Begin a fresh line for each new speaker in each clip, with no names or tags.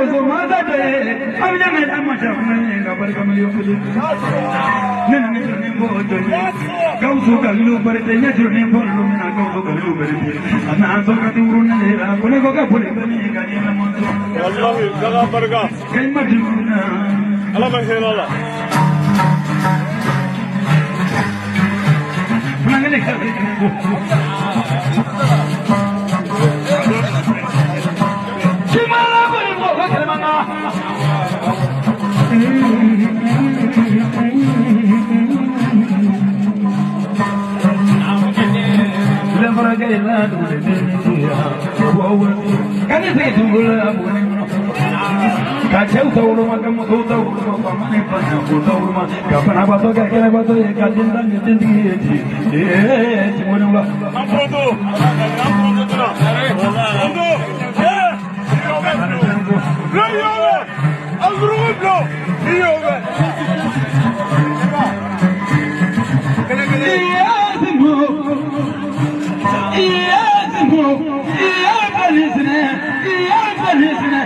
bozo mazate amnya meta machafne gabar kamliyo kulu nene jurne bozo gausu kallu barte nya jurne bollu na gausu kallu barte ana so kaduru ne ra kule ko ka bole bani gani na monzo wallahi jaga barga kay maduna ala mahela Mangane khabe Chimala bari mo khalmanga Lemra gaila dule niya wawa kane se dungula abune Kacau tahu rumah kamu tahu rumah mana pernah aku tahu rumah kapan apa tu kapan apa tu kajian dan kajian tinggi cuma nula. Ampun tu tu. Iya, alurut lo, iya. Iya semua, iya semua, iya balisnya, iya balisnya.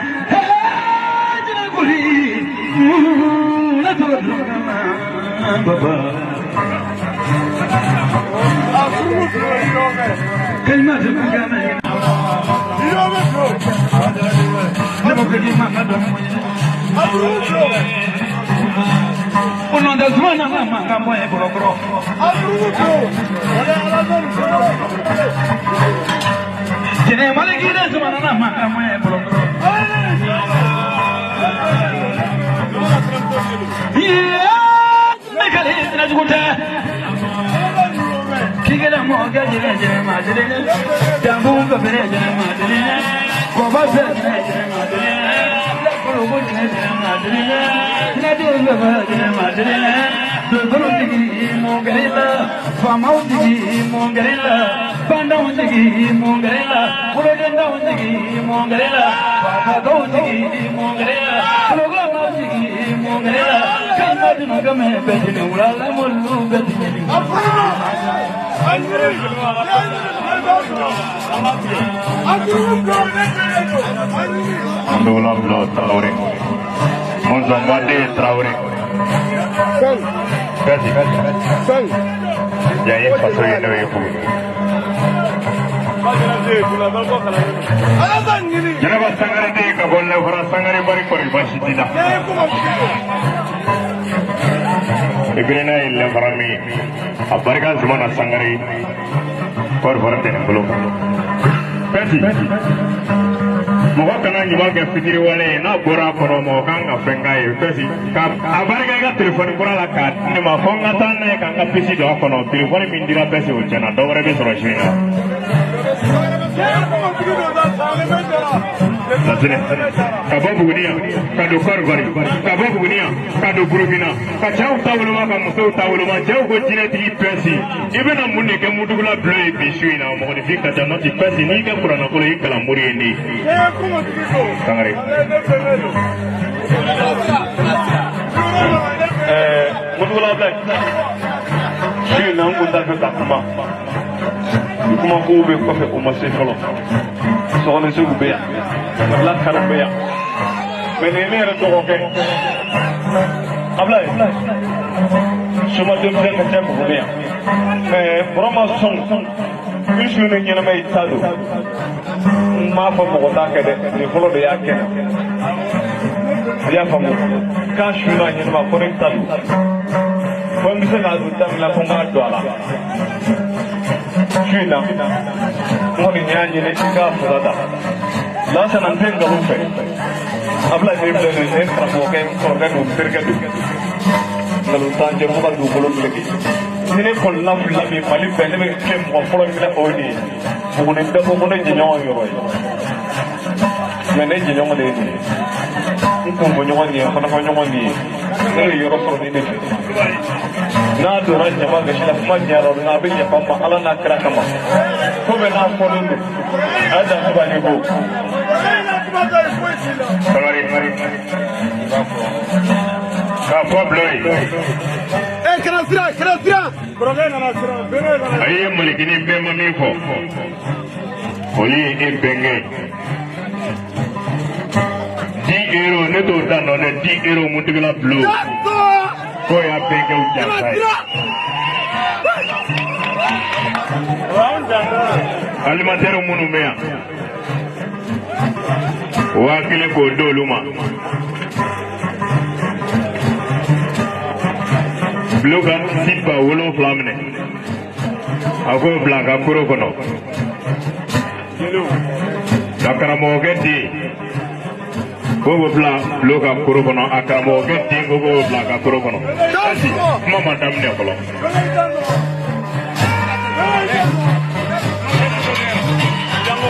Baba kalimat agama uno das mana manga moe bro tiene male kida semana manga moe bro Kigela mo gajere jere madele jambu gabere jere madele koba jere madele lakoro bo jere madele nadu gabere jere madele dogoro digi mo garela famau digi mo garela bandau digi mo garela purojenda digi mo garela baba digi mo garela program digi mo garela kaimadu game bejene ulala molu bejene
Alhamdulillah Traore Mozambade Traore Kasih Jaya pasal ini ibu Jangan sangari deh kabolnya orang sangari bari kori basi tidak Ibrina ilah farami Abarikan semua nasangari kor tenen belum Kasih Moga kana nyima ke fitiri wale na bora kono mo kanga fengai pesi ka abarga ga telefon bora la ka ni ma fonga tan na kanga pesi do kono telefon mindira pesi o chana do wore be soro shina Lazine kababu gunia kado korgori kababu gunia kado burugina ka chau tawlo ma ka muso tawlo ma chau go jine ti pesi ibena munne ke mudugula bleu bi shuina mo ni fika ta noti pesi ni ke kurana ko le kala muri ni Sangare. Mudugula bleu. Shi nan kun ta ka kuma. Kuma ko be ko fe o ma se folo. So ne se be ya. La kana be ya. Menene re to ke. Abla. Suma dem se ka ta ko be ya. Promotion. Isu ne nyina mai tado. Ma fa mo ta ke de ni folo de ya ke. Ya fa mo. Ka shuna nyina ma ko tado. Ko mi se na du ta la ko ma do ala. Shina. Mo ni nyanyi ne ka furada. La sanan tenga rufe. Abla ni bla ne tra mo ke ko ga du perga du. Lalu tanje mo ka du bolo lagi. Ini kolla fulla mi mali bene me kem mo folo mi la oni. Mo ne da mo ne jinyo yo roy. Me ne jinyo mo de ni. Ko mo nyo ni ko na ko nyo ni. Ne yo ro folo ni ne. Na do ran jama ga shila ma nya ro na bi ya pa ma ala na kra kama. Ko be na folo ni. Ada ba ni ko. Mari. Kapo bloi. Kerasira. Aye mulikini bema mifo. Oli ibenge. euro ne to dan no ne 10 euro mutigala blue ko ya peke ujakai alimentaire munu meya wakile ko doluma blue kan sipa wolo flamne ako blaga kuro kono Akaramo gedi gogo bla loka kuro kono akaramo gedi gogo bla ka kuro kono mama damne kolo jango